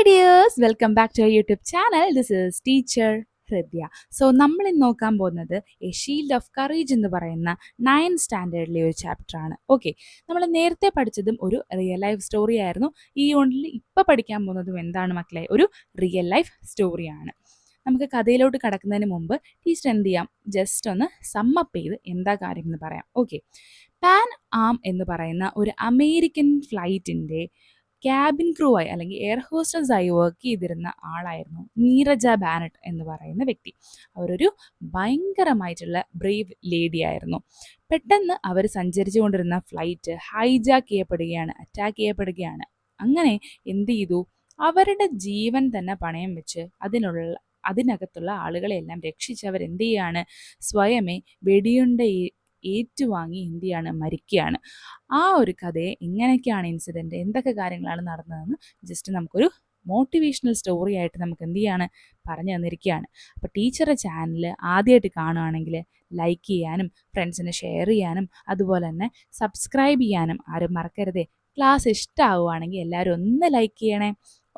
Dears, welcome back to our YouTube channel. This is teacher Hridya. So നമ്മൾ ഇന്ന് നോക്കാൻ പോകുന്നത് എ ഷീൽഡ് ഓഫ് കറേജ് എന്ന് പറയുന്ന 9th സ്റ്റാൻഡേർഡിലെ ഒരു ചാപ്റ്ററാണ്. ഓക്കെ, നമ്മൾ നേരത്തെ പഠിച്ചതും ഒരു റിയൽ ലൈഫ് സ്റ്റോറി ആയിരുന്നു. ഈ യൂണിറ്റിൽ ഇപ്പോൾ പഠിക്കാൻ പോകുന്നതും എന്താണ് മക്കളെ? ഒരു റിയൽ ലൈഫ് സ്റ്റോറിയാണ്. നമുക്ക് കഥയിലോട്ട് കടക്കുന്നതിന് മുമ്പ് ടീച്ചർ എന്ത് ചെയ്യാം, ജസ്റ്റ് ഒന്ന് സമ്മപ്പ് ചെയ്ത് എന്താ കാര്യം എന്ന് പറയാം. ഓക്കെ, പാൻ ആം എന്ന് പറയുന്ന ഒരു അമേരിക്കൻ ഫ്ലൈറ്റിൻ്റെ ക്യാബിൻ ക്രൂ ആയി അല്ലെങ്കിൽ എയർ ഹോസ്റ്റസ് ആയി വർക്ക് ചെയ്തിരുന്ന ആളായിരുന്നു നീരജ ബാനറ്റ് എന്ന് പറയുന്ന വ്യക്തി. അവരൊരു ഭയങ്കരമായിട്ടുള്ള ബ്രേവ് ലേഡി ആയിരുന്നു. പെട്ടെന്ന് അവർ സഞ്ചരിച്ചു കൊണ്ടിരുന്ന ഫ്ലൈറ്റ് ഹൈജാക്ക് ചെയ്യപ്പെടുകയാണ്, അറ്റാക്ക് ചെയ്യപ്പെടുകയാണ്. അങ്ങനെ എന്ത് ചെയ്തു, അവരുടെ ജീവൻ തന്നെ പണയം വെച്ച് അതിനകത്തുള്ള ആളുകളെല്ലാം രക്ഷിച്ച് അവർ എന്ത് ചെയ്യാണ്, സ്വയമേ വെടിയുണ്ട ഏറ്റുവാങ്ങി എന്ത് ചെയ്യാണ്, മരിക്കുകയാണ്. ആ ഒരു കഥയെ എങ്ങനെയൊക്കെയാണ് ഇൻസിഡൻറ്റ്, എന്തൊക്കെ കാര്യങ്ങളാണ് നടന്നതെന്ന് ജസ്റ്റ് നമുക്കൊരു മോട്ടിവേഷണൽ സ്റ്റോറി ആയിട്ട് നമുക്ക് എന്ത് ചെയ്യാണ്, പറഞ്ഞു തന്നിരിക്കുകയാണ്. അപ്പോൾ ടീച്ചറുടെ ചാനൽ ആദ്യമായിട്ട് കാണുകയാണെങ്കിൽ ലൈക്ക് ചെയ്യാനും ഫ്രണ്ട്സിന് ഷെയർ ചെയ്യാനും അതുപോലെ തന്നെ സബ്സ്ക്രൈബ് ചെയ്യാനും ആരും മറക്കരുതേ. ക്ലാസ് ഇഷ്ടമാവുകയാണെങ്കിൽ എല്ലാവരും ഒന്ന് ലൈക്ക് ചെയ്യണേ.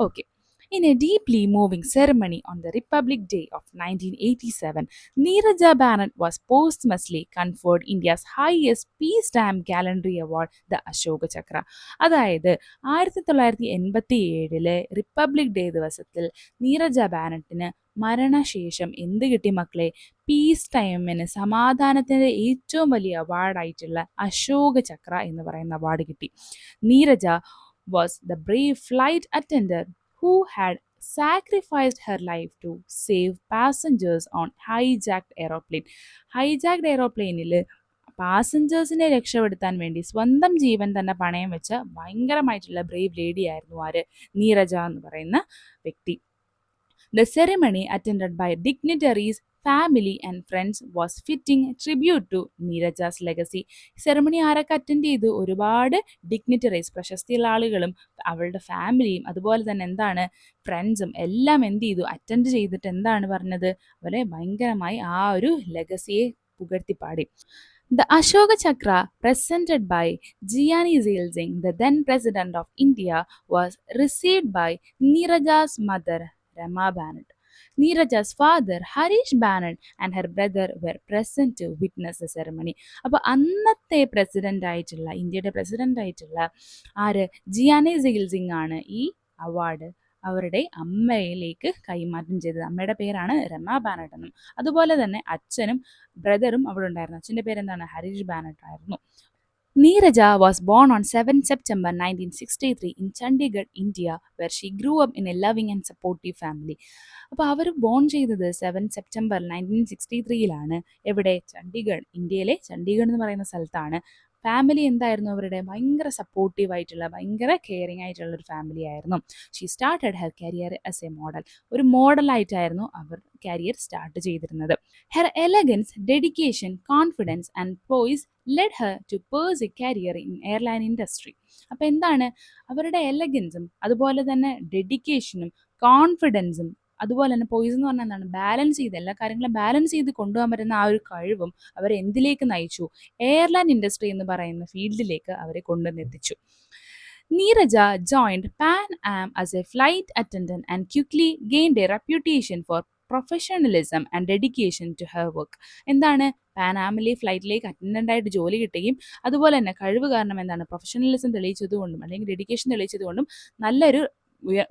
Okay. In a deeply moving ceremony on the Republic Day of 1987, Neeraja Banet was posthumously conferred India's highest peacetime gallantry award, the Ashoka Chakra. അതായത് 1987 റിപ്പബ്ലിക് ഡേ ദിവസത്തിൽ നീരജ ബാനറ്റിന് മരണശേഷം എന്ത് കിട്ടി മക്കളെ? പീസ് ടൈമിന്, സമാധാനത്തിൻ്റെ ഏറ്റവും വലിയ അവാർഡായിട്ടുള്ള അശോക ചക്ര എന്ന് പറയുന്ന അവാർഡ് കിട്ടി. Neerja was the brave flight attendant who had sacrificed her life to save passengers on hijacked aeroplane. hijacked aeroplaneൽ പാസഞ്ചേഴ്സിനെ രക്ഷപ്പെടുത്താൻ വേണ്ടി സ്വന്തം ജീവൻ തന്നെ പണയം വെച്ച ഭയങ്കരമായിട്ടുള്ള ബ്രേവ് ലേഡി ആയിരുന്നു ആര്? നീരജ എന്ന് പറയുന്ന വ്യക്തി. The ceremony, attended by dignitaries, family and friends, was fitting tribute to Neeraja's legacy. Ceremony ആരൊക്കെ അറ്റൻഡ് ചെയ്തു? ഒരുപാട് ഡിഗ്നിറ്ററീസ്, പ്രശസ്തിയുള്ള ആളുകളും അവളുടെ ഫാമിലിയും അതുപോലെ തന്നെ എന്താണ്, ഫ്രണ്ട്സും എല്ലാം എന്ത് ചെയ്തു, അറ്റൻഡ് ചെയ്തിട്ട് എന്താണ് പറഞ്ഞത്? അവരെ ഭയങ്കരമായി ആ ഒരു ലെഗസിയെ പുകഴ്ത്തിപ്പാടി. The Ashoka Chakra, presented by Gianni Zail Singh, the then President of India, was received by Neeraja's mother, Rama Banet. Neeraja's father, Harish Banet, and her brother were present to witness the ceremony. അപ്പോൾ അന്നത്തെ president ആയിട്ടുള്ള, ഇന്ത്യയുടെ president ആയിട്ടുള്ള ആര്? Gianni sale Singh ആണ് ഈ award അവരുടെ അമ്മയിലേക്ക് കൈമാറ്റം ചെയ്തത്. അമ്മയുടെ പേരാണ് രമ ബാനറ്റ് എന്നും. അതുപോലെ തന്നെ അച്ഛനും ബ്രദറും അവിടെ ഉണ്ടായിരുന്നു. അച്ഛൻ്റെ പേരെന്താണ്? ഹരീഷ് ബാനറ്റ് ആയിരുന്നു. Neeraja was born on 7 September 1963 in Chandigarh, India, where she grew up in a loving and supportive family. അപ്പോൾ അവർ ബോൺ ചെയ്തത് 7 സെപ്റ്റംബർ 1963 എവിടെ? ചണ്ഡീഗഡ്, ഇന്ത്യയിലെ ചണ്ഡീഗഡ് എന്ന് പറയുന്ന സ്ഥലത്താണ്. ഫാമിലി എന്തായിരുന്നു അവരുടെ? ഭയങ്കര സപ്പോർട്ടീവ് ആയിട്ടുള്ള, ഭയങ്കര കെയറിങ് ആയിട്ടുള്ള ഒരു ഫാമിലി ആയിരുന്നു. She started her career as A model. ഒരു മോഡലായിട്ടായിരുന്നു അവർ കരിയർ സ്റ്റാർട്ട് ചെയ്തിരുന്നത്. Her elegance, dedication, confidence and Poisson led her to pursue a career in airline industry. അപ്പോൾ എന്താണ് അവരുടെ എലഗൻസും അതുപോലെ തന്നെ ഡെഡിക്കേഷനും കോൺഫിഡൻസും അതുപോലെ തന്നെ പോയിസ് എന്ന് പറഞ്ഞാൽ എന്താണ്? ബാലൻസ് ചെയ്ത്, എല്ലാ കാര്യങ്ങളും ബാലൻസ് ചെയ്ത് കൊണ്ടുപോകാൻ പറ്റുന്ന ആ ഒരു കഴിവും അവരെ എന്തിലേക്ക് നയിച്ചു? എയർലൈൻ ഇൻഡസ്ട്രി എന്ന് പറയുന്ന ഫീൽഡിലേക്ക് അവരെ കൊണ്ടുവന്നെത്തിച്ചു. Neeraja joined Pan Am as a flight attendant and quickly gained a reputation for professionalism and dedication to her work. എന്താണ്? പാനാമിലെ ഫ്ലൈറ്റിലേക്ക് അറ്റൻഡൻ്റ് ആയിട്ട് ജോലി കിട്ടുകയും അതുപോലെ തന്നെ കഴിവ് കാരണം എന്താണ്, പ്രൊഫഷണലിസം തെളിയിച്ചതുകൊണ്ടും അല്ലെങ്കിൽ ഡെഡിക്കേഷൻ തെളിയിച്ചതുകൊണ്ടും നല്ലൊരു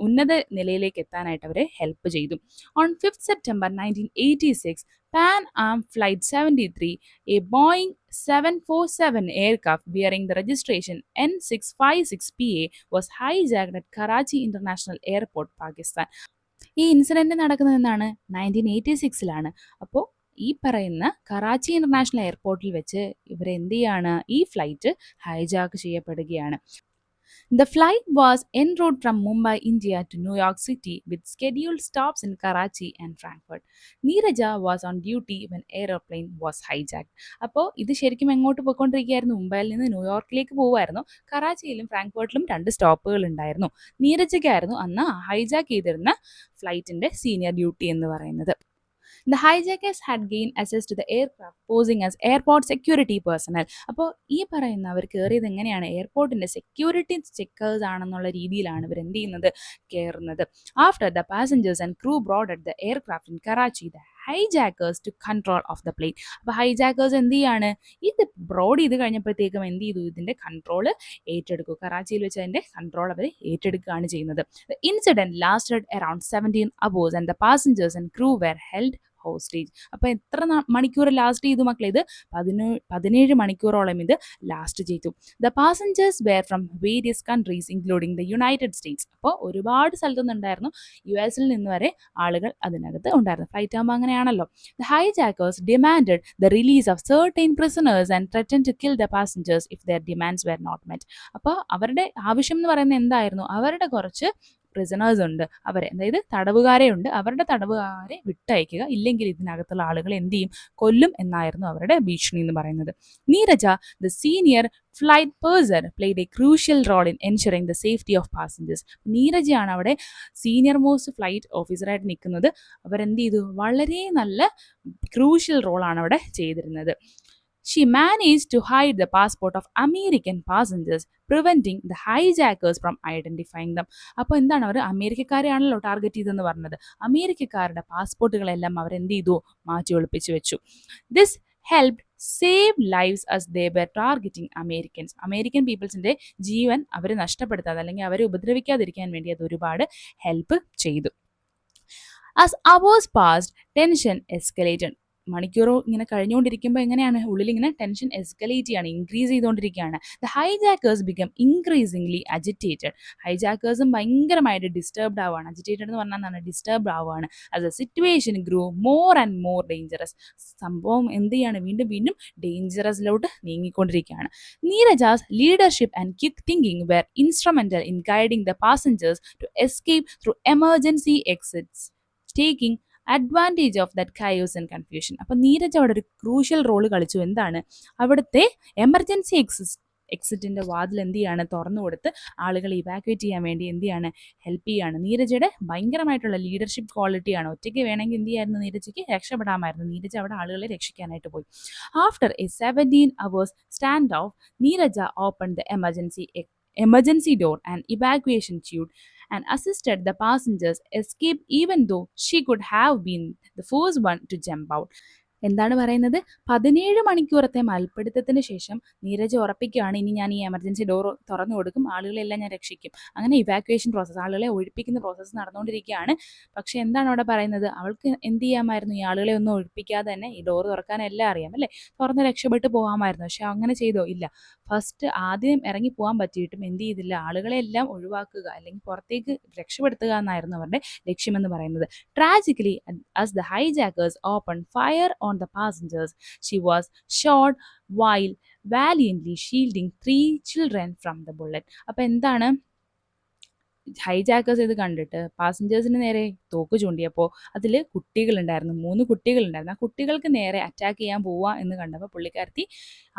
ഉന്നത നിലയിലേക്ക് എത്താനായിട്ട് അവരെ ഹെൽപ്പ് ചെയ്തു. On 5 September 1986, Pan Am Flight 73, a Boeing 747 aircraft bearing the registration N656PA, was hijacked at Karachi International Airport, Pakistan. ഈ ഇൻസിഡൻറ്റ് നടക്കുന്നത് എന്നാണ്? 1986. അപ്പോൾ ഈ പറയുന്ന കറാച്ചി ഇൻ്റർനാഷണൽ എയർപോർട്ടിൽ വെച്ച് ഇവരെന്ത് ചെയ്യാണ്, ഈ ഫ്ലൈറ്റ് ഹൈജാക്ക് ചെയ്യപ്പെടുകയാണ്. The flight was en route from Mumbai, India to New York City with scheduled stops in Karachi and Frankfurt. Neeraja was on duty when aeroplane was hijacked. അപ്പോൾ ഇത് ശരിക്കും എങ്ങോട്ട് പോയിക്കൊണ്ടിരിക്കുകയായിരുന്നു? മുംബൈയിൽ നിന്ന് ന്യൂയോർക്കിലേക്ക് പോകുമായിരുന്നു. കറാച്ചിയിലും ഫ്രാങ്ക്ഫർട്ടിലും 2 സ്റ്റോപ്പുകൾ ഉണ്ടായിരുന്നു. നീരജയ്ക്കായിരുന്നു അന്ന് ഹൈജാക്ക് ചെയ്തിരുന്ന ഫ്ലൈറ്റിൻ്റെ സീനിയർ ഡ്യൂട്ടി എന്ന് പറയുന്നത്. The hijackers had gained access to the aircraft posing as airport security personnel. അപ്പോൾ ഈ പറയുന്ന അവർ കയറിയത് എങ്ങനെയാണ്, എയർപോർട്ടിന്റെ സെക്യൂരിറ്റി ചെക്കേഴ്സ് ആണെന്നുള്ള രീതിയിലാണ് ഇവർ എന്ത് ചെയ്യുന്നത്, കയറുന്നത്. After the passengers and crew boarded the aircraft in Karachi, the hijackers took control of the plane. അപ്പോൾ ഹൈജാക്കേഴ്സ് എന്ത് ചെയ്യാണ്, ഇത് ബ്രോഡ് ചെയ്ത് കഴിഞ്ഞപ്പോഴത്തേക്കും എന്ത് ചെയ്തു, ഇതിന്റെ കൺട്രോൾ ഏറ്റെടുക്കും. കറാച്ചിയിൽ വെച്ച് അതിന്റെ കൺട്രോൾ അവർ ഏറ്റെടുക്കുകയാണ് ചെയ്യുന്നത്. The incident lasted around 17 hours and the passengers and crew were held hostage. അപ്പോൾ എത്ര മണിക്കൂർ ലാസ്റ്റ് ചെയ്തു മക്കളെ, ഇത് 17 മണിക്കൂറോളം ഇത് ലാസ്റ്റ് ചെയ്തു. The passengers were from various countries including the United States. അപ്പോൾ ഒരുപാട് സ്ഥലത്തുനിന്നുണ്ടായിരുന്നു, US നിന്ന് വരെ ആളുകൾ അതിനകത്ത് ഉണ്ടായിരുന്നു. ഫ്ലൈറ്റ് ആകുമ്പോൾ അങ്ങനെയാണല്ലോ. The hijackers demanded the release of certain prisoners and threatened to kill the passengers if their demands were not met. അപ്പോൾ അവരുടെ ആവശ്യം എന്ന് പറയുന്നത് എന്തായിരുന്നു, അവരുടെ കുറച്ച് പ്രിസണേഴ്സ് ഉണ്ട്, അവരെ അതായത് തടവുകാരെ ഉണ്ട്, അവരുടെ തടവുകാരെ വിട്ടയക്കുക, ഇല്ലെങ്കിൽ ഇതിനകത്തുള്ള ആളുകൾ എന്ത് ചെയ്യും, കൊല്ലും എന്നായിരുന്നു അവരുടെ ഭീഷണി എന്ന് പറയുന്നത്. Neerja, the senior flight person, played a crucial role in ensuring the safety of passengers. നീരജയാണ് അവിടെ സീനിയർ മോസ്റ്റ് ഫ്ലൈറ്റ് ഓഫീസറായിട്ട് നിൽക്കുന്നത്. അവരെന്ത് ചെയ്തു, വളരെ നല്ല ക്രൂഷ്യൽ റോളാണ് അവിടെ ചെയ്തിരുന്നത്. She managed to hide the passport of American passengers, preventing the hijackers from identifying them. അപ്പോൾ എന്താണ്, അവർ അമേരിക്കക്കാരെയാണല്ലോ ടാർഗറ്റ് ചെയ്തെന്ന് പറഞ്ഞത്, അമേരിക്കക്കാരുടെ പാസ്പോർട്ടുകളെല്ലാം അവരെന്ത് ചെയ്തു, മാറ്റി ഒളിപ്പിച്ചു വെച്ചു. This helped save lives as they were targeting Americans. American പീപ്പിൾസിന്റെ ജീവൻ അവർ നഷ്ടപ്പെടുത്താതെ അല്ലെങ്കിൽ അവരെ ഉപദ്രവിക്കാതിരിക്കാൻ വേണ്ടി അത് ഒരുപാട് ഹെൽപ്പ് ചെയ്തു. As hours passed, tension escalated. മണിക്കൂറോ ഇങ്ങനെ കഴിഞ്ഞുകൊണ്ടിരിക്കുമ്പോൾ എങ്ങനെയാണ്, ഉള്ളിൽ ഇങ്ങനെ ടെൻഷൻ എസ്കലേറ്റ് ചെയ്യാണ്, ഇൻക്രീസ് ചെയ്തുകൊണ്ടിരിക്കുകയാണ്. The hijackers become increasingly agitated. ഹൈജാക്കേഴ്സും ഭയങ്കരമായിട്ട് ഡിസ്റ്റർബ്ഡ് ആവുകയാണ്. അജിറ്റേറ്റഡ് എന്ന് പറഞ്ഞാൽ എന്താണ്, ഡിസ്റ്റർബ്ഡ് ആവുകയാണ്. As a situation grew more and more dangerous. സംഭവം എന്ത് ചെയ്യാണ്, വീണ്ടും വീണ്ടും ഡേഞ്ചറസിലോട്ട് നീങ്ങിക്കൊണ്ടിരിക്കുകയാണ്. Neerja's leadership and quick thinking were instrumental in guiding the passengers to escape through emergency exits, taking advantage of that chaos and confusion. അപ്പം നീരജ് അവിടെ ഒരു ക്രൂഷ്യൽ റോള് കളിച്ചു. എന്താണ്, അവിടുത്തെ എമർജൻസി എക്സിറ്റിന്റെ വാതിൽ എന്ത് ചെയ്യാണ്, തുറന്നു കൊടുത്ത് ആളുകളെ ഇവാക്യുവേറ്റ് ചെയ്യാൻ വേണ്ടി എന്ത് ചെയ്യാണ്, ഹെൽപ്പ് ചെയ്യാണ്. നീരജയുടെ ഭയങ്കരമായിട്ടുള്ള ലീഡർഷിപ്പ് ക്വാളിറ്റിയാണ്. ഒറ്റയ്ക്ക് വേണമെങ്കിൽ എന്ത് ചെയ്യായിരുന്നു, നീരജയ്ക്ക് രക്ഷപ്പെടാമായിരുന്നു. നീരജ് അവിടെ ആളുകളെ രക്ഷിക്കാനായിട്ട് പോയി. After a 17 hours stand off, Neerja open the emergency door and evacuation chute and assisted the passengers escape, even though she could have been the first one to jump out. എന്താണ് പറയുന്നത്, 17 മണിക്കൂറത്തെ മൽപ്പിടുത്തത്തിന് ശേഷം നീരജ് ഉറപ്പിക്കുകയാണ്, ഇനി ഞാൻ ഈ എമർജൻസി ഡോർ തുറന്നു കൊടുക്കും, ആളുകളെല്ലാം ഞാൻ രക്ഷിക്കും. അങ്ങനെ ഇവാക്യുവേഷൻ പ്രോസസ്സ്, ആളുകളെ ഒഴിപ്പിക്കുന്ന പ്രോസസ്സ് നടന്നുകൊണ്ടിരിക്കുകയാണ്. പക്ഷെ എന്താണ് അവിടെ പറയുന്നത്, അവൾക്ക് എന്ത് ചെയ്യാമായിരുന്നു, ഈ ആളുകളെ ഒന്നും ഒഴിപ്പിക്കാതെ തന്നെ ഈ ഡോർ തുറക്കാൻ എല്ലാം അറിയാം അല്ലേ, തുറന്ന് രക്ഷപ്പെട്ട് പോകാമായിരുന്നു. പക്ഷെ അങ്ങനെ ചെയ്തോ, ഇല്ല. ഫസ്റ്റ് ആദ്യം ഇറങ്ങി പോകാൻ പറ്റിയിട്ടും എന്ത് ചെയ്തില്ല, ആളുകളെ എല്ലാം ഒഴിവാക്കുക അല്ലെങ്കിൽ പുറത്തേക്ക് രക്ഷപ്പെടുത്തുക എന്നായിരുന്നു അവരുടെ ലക്ഷ്യമെന്ന് പറയുന്നത്. ട്രാജിക്കലി, as the hijackers opened fire on the passengers, she was shot while valiantly shielding 3 children from the bullet. അപ്പോൾ എന്താണ്, ഹൈജാക്കേഴ്സ് ഇത് കണ്ടിട്ട് പാസഞ്ചേഴ്സിന് നേരെ തോക്ക് ചൂണ്ടിയപ്പോൾ അതിൽ കുട്ടികളുണ്ടായിരുന്നു, 3 കുട്ടികളുണ്ടായിരുന്നു. ആ കുട്ടികൾക്ക് നേരെ അറ്റാക്ക് ചെയ്യാൻ പോവുക എന്ന് കണ്ടപ്പോൾ പുള്ളിക്കാരത്തി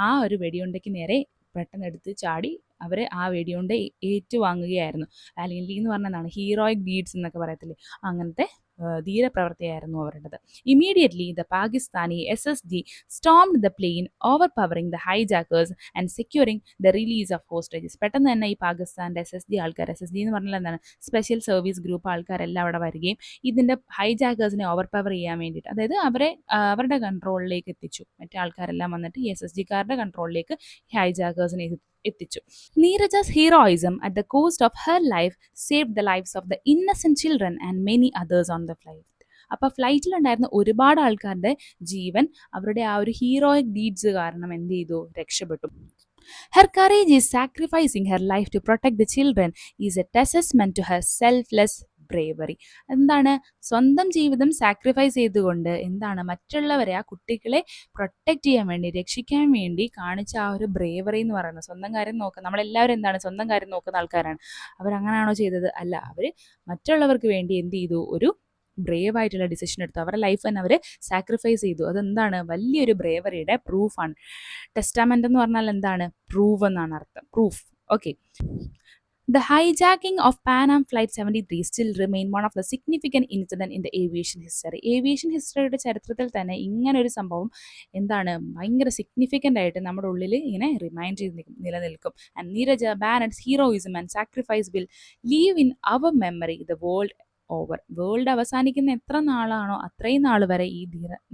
ആ ഒരു വെടിയുണ്ടയ്ക്ക് നേരെ പെട്ടെന്ന് എടുത്ത് ചാടി അവർ ആ വെടിയുണ്ട ഏറ്റുവാങ്ങുകയായിരുന്നു. വാലിയൻലി എന്ന് പറഞ്ഞതാണ് ഹീറോയിക് ഡീഡ്സ് എന്നൊക്കെ പറയത്തില്ലേ, അങ്ങനത്തെ ധീരപ്രവൃത്തിയായിരുന്നു അവരുടേത്. Immediately the Pakistani SSD stormed the plane, overpowering the hijackers and securing the release of hostages. പെട്ടെന്ന് തന്നെ ഈ പാകിസ്ഥാൻ്റെ SSD ആൾക്കാർ, SSD എന്ന് പറഞ്ഞാൽ എന്താണ്, സ്പെഷ്യൽ സർവീസ് ഗ്രൂപ്പ് ആൾക്കാരെല്ലാം അവിടെ വരികയും ഇതിൻ്റെ ഹൈജാക്കേഴ്സിനെ ഓവർപവർ ചെയ്യാൻ വേണ്ടിയിട്ട്, അതായത് അവരുടെ കൺട്രോളിലേക്ക് എത്തിച്ചു. മറ്റേ ആൾക്കാരെല്ലാം വന്നിട്ട് ഈ SSDക്കാരുടെ കൺട്രോളിലേക്ക് ഹൈജാക്കേഴ്സിനെ എത്തിച്ചു. Neerja's heroism at the cost of her life saved the lifes of the innocent children and many others on the flight. അപ്പോൾ ഫ്ലൈറ്റിലുണ്ടായിരുന്ന ഒരുപാട് ആൾക്കാരുടെ ജീവൻ അവരുടെ ആ ഒരു ഹീറോയിക് ഡീഡ്സ് കാരണം എന്ത് ചെയ്തു, രക്ഷപ്പെട്ടു. Her courage is sacrificing her life to protect the children is a testament to her selfless bravery. എന്താണ്, സ്വന്തം ജീവിതം സാക്രിഫൈസ് ചെയ്തുകൊണ്ട് എന്താണ് മറ്റുള്ളവരെ, ആ കുട്ടികളെ പ്രൊട്ടക്റ്റ് ചെയ്യാൻ വേണ്ടി, രക്ഷിക്കാൻ വേണ്ടി കാണിച്ച ആ ഒരു ബ്രേവറി എന്ന് പറയുന്നത്. സ്വന്തം കാര്യം നോക്കുക, നമ്മളെല്ലാവരും എന്താണ് സ്വന്തം കാര്യം നോക്കുന്ന ആൾക്കാരാണ്. അവരങ്ങനെയാണോ ചെയ്തത്? അല്ല, അവർ മറ്റുള്ളവർക്ക് വേണ്ടി എന്ത് ചെയ്തു, ഒരു ബ്രേവ് ആയിട്ടുള്ള ഡിസിഷൻ എടുത്തു. അവരുടെ ലൈഫ് തന്നെ അവർ സാക്രിഫൈസ് ചെയ്തു. അതെന്താണ്, വലിയൊരു ബ്രേവറിയുടെ പ്രൂഫാണ്. ടെസ്റ്റാമെന്റ് എന്ന് പറഞ്ഞാൽ എന്താണ്, പ്രൂവ് എന്നാണ് അർത്ഥം, proof. Okay, The hijacking of Pan Am Flight 73 still remain one of the significant incident in the aviation history. Aviation ഹിസ്റ്ററിയുടെ ചരിത്രത്തിൽ തന്നെ ഇങ്ങനെ ഒരു സംഭവം എന്താണ് ഭയങ്കര സിഗ്നിഫിക്കൻ്റ് ആയിട്ട് നമ്മുടെ ഉള്ളിൽ ഇങ്ങനെ റിമൈൻഡ് ചെയ്ത് നിലനിൽക്കും. And Neerja Bhanot's heroism and sacrifice will live in our memory the world over. World അവസാനിക്കുന്ന എത്ര നാളാണോ അത്രയും നാൾ വരെ ഈ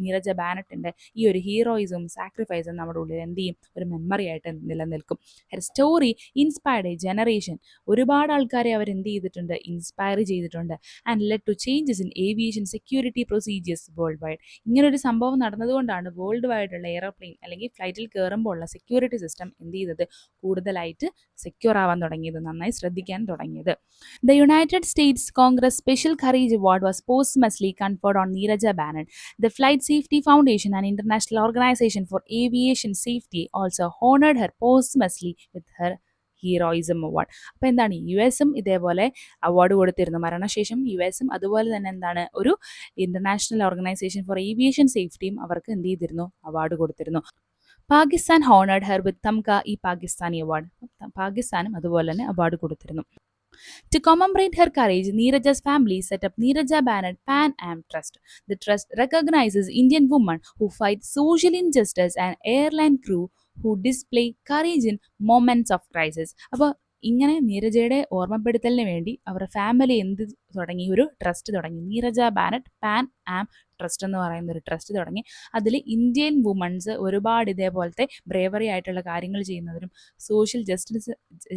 നീരജ ബാനറ്റിൻ്റെ ഈ ഒരു ഹീറോയിസും സാക്രിഫൈസും നമ്മുടെ ഉള്ളിൽ എന്ത് ചെയ്യും, ഒരു മെമ്മറി ആയിട്ട് നിലനിൽക്കും. Her story inspired a generation. ഒരുപാട് ആൾക്കാരെ അവർ എന്ത് ചെയ്തിട്ടുണ്ട്, ഇൻസ്പയർ ചെയ്തിട്ടുണ്ട്. And led to changes in aviation security procedures worldwide. ഇങ്ങനൊരു സംഭവം നടന്നതുകൊണ്ടാണ് വേൾഡ് വൈഡുള്ള എയർപ്ലെയിൻ അല്ലെങ്കിൽ ഫ്ലൈറ്റിൽ കയറുമ്പോൾ ഉള്ള സെക്യൂരിറ്റി സിസ്റ്റം എന്ത് ചെയ്തത്, കൂടുതലായിട്ട് സെക്യൂർ ആവാൻ തുടങ്ങിയത്, നന്നായി ശ്രദ്ധിക്കാൻ തുടങ്ങിയത്. The United States Congress Special Courage Award was posthumously conferred on Neeraja Banet. The Flight Safety Foundation, an international organization for aviation safety, also honored her posthumously with her heroism award. അപ്പോൾ എന്താണ്, U എസും ഇതേപോലെ award കൊടുത്തിരുന്നു മരണശേഷം. U എസും അതുപോലെ തന്നെ എന്താണ് ഒരു ഇന്റർനാഷണൽ ഓർഗനൈസേഷൻ ഫോർ ഏവിയേഷൻ സേഫ്റ്റിയും അവർക്ക് എന്ത് ചെയ്തിരുന്നു, അവാർഡ് കൊടുത്തിരുന്നു. പാകിസ്ഥാൻ ഹോണേഡ് ഹെർ വിത്ത് തംക-ഇ പാകിസ്ഥാനി അവാർഡ്. പാകിസ്ഥാനും അതുപോലെ തന്നെ അവാർഡ് കൊടുത്തിരുന്നു. To commemorate her courage, Neeraja's family set up Neeraja Banet Pan Am Trust. The trust recognizes Indian women who fight social injustice and airline crew who display courage in moments of crisis. അപ്പോൾ ഇങ്ങനെ നീരജയുടെ ഓർമ്മപ്പെടുത്തലിന് വേണ്ടി അവരുടെ family എന്ത് തുടങ്ങി, ഒരു trust തുടങ്ങി, Neeraja ബാനറ്റ് pan ആം trust എന്ന് പറയുന്ന ഒരു ട്രസ്റ്റ് തുടങ്ങി. അതിൽ ഇന്ത്യൻ വുമൺസ് ഒരുപാട് ഇതേപോലത്തെ ബ്രേവറി ആയിട്ടുള്ള കാര്യങ്ങൾ ചെയ്യുന്നവരും സോഷ്യൽ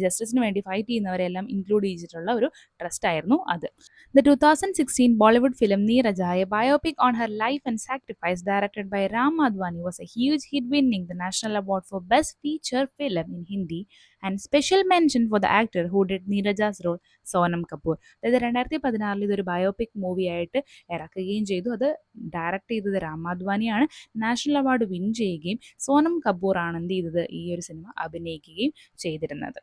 ജസ്റ്റിസിന് വേണ്ടി ഫൈറ്റ് ചെയ്യുന്നവരെല്ലാം ഇൻക്ലൂഡ് ചെയ്തിട്ടുള്ള ഒരു ട്രസ്റ്റ് ആയിരുന്നു അത്. The 2016 Bollywood film Neeraja, a biopic on her life and sacrifice directed by Ram Madhwani, was a huge hit, winning the National Award for Best Feature Film in Hindi and special mention for the actor who did Neeraja's role, Sonam Kapoor. അതായത് 2016 ഇതൊരു biopic movie ആയിട്ട് ഇറക്കുകയും ചെയ്തു. അത് direct ചെയ്തത് Ram മാധവാനിയാണ്. National award win ചെയ്യുകയും സോനം കപൂർ ആണ് എന്ത് ചെയ്തത്, ഈ ഒരു സിനിമ അഭിനയിക്കുകയും ചെയ്തിരുന്നത്.